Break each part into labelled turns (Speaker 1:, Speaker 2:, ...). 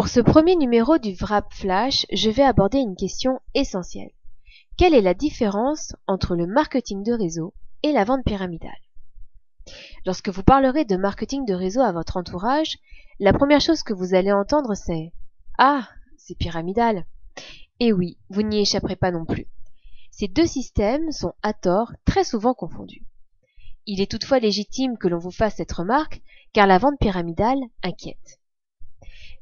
Speaker 1: Pour ce premier numéro du Wrap Flash, je vais aborder une question essentielle. Quelle est la différence entre le marketing de réseau et la vente pyramidale? Lorsque vous parlerez de marketing de réseau à votre entourage, la première chose que vous allez entendre c'est « Ah, c'est pyramidal !» Et oui, vous n'y échapperez pas non plus. Ces deux systèmes sont à tort très souvent confondus. Il est toutefois légitime que l'on vous fasse cette remarque, car la vente pyramidale inquiète.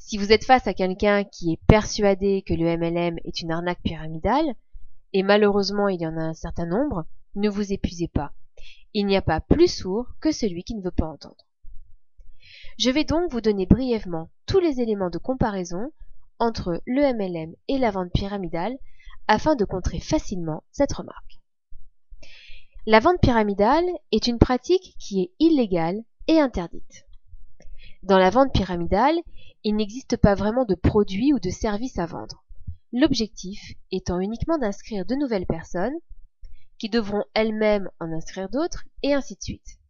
Speaker 1: Si vous êtes face à quelqu'un qui est persuadé que le MLM est une arnaque pyramidale, et malheureusement il y en a un certain nombre, ne vous épuisez pas. Il n'y a pas plus sourd que celui qui ne veut pas entendre. Je vais donc vous donner brièvement tous les éléments de comparaison entre le MLM et la vente pyramidale afin de contrer facilement cette remarque. La vente pyramidale est une pratique qui est illégale et interdite. Dans la vente pyramidale, il n'existe pas vraiment de produits ou de services à vendre. L'objectif étant uniquement d'inscrire de nouvelles personnes qui devront elles-mêmes en inscrire d'autres et ainsi de suite.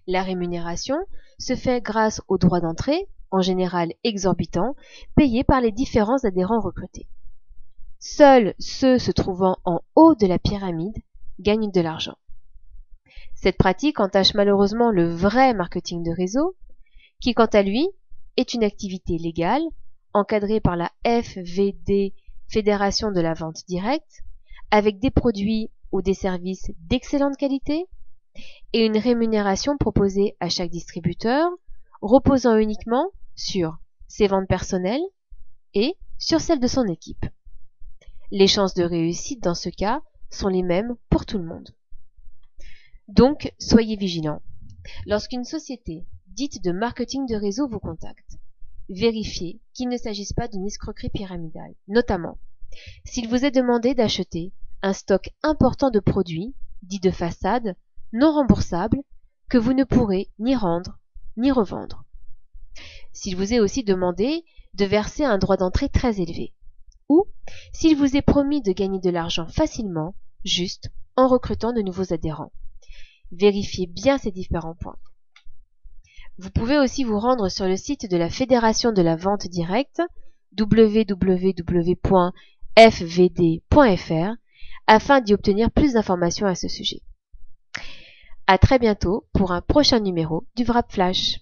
Speaker 1: La rémunération se fait grâce aux droits d'entrée, en général exorbitants, payés par les différents adhérents recrutés. Seuls ceux se trouvant en haut de la pyramide gagnent de l'argent. Cette pratique entache malheureusement le vrai marketing de réseau, qui quant à lui est une activité légale, encadrée par la FVD, Fédération de la vente directe, avec des produits ou des services d'excellente qualité, et une rémunération proposée à chaque distributeur, reposant uniquement sur ses ventes personnelles et sur celles de son équipe. Les chances de réussite dans ce cas sont les mêmes pour tout le monde. Donc, soyez vigilants. Lorsqu'une société dite de marketing de réseau vous contacte, vérifiez qu'il ne s'agisse pas d'une escroquerie pyramidale, notamment s'il vous est demandé d'acheter un stock important de produits, dits de façade, non remboursables, que vous ne pourrez ni rendre ni revendre. S'il vous est aussi demandé de verser un droit d'entrée très élevé, ou s'il vous est promis de gagner de l'argent facilement, juste en recrutant de nouveaux adhérents. Vérifiez bien ces différents points. Vous pouvez aussi vous rendre sur le site de la Fédération de la vente directe, www.fvd.fr, afin d'y obtenir plus d'informations à ce sujet. À très bientôt pour un prochain numéro du Wrap Flash.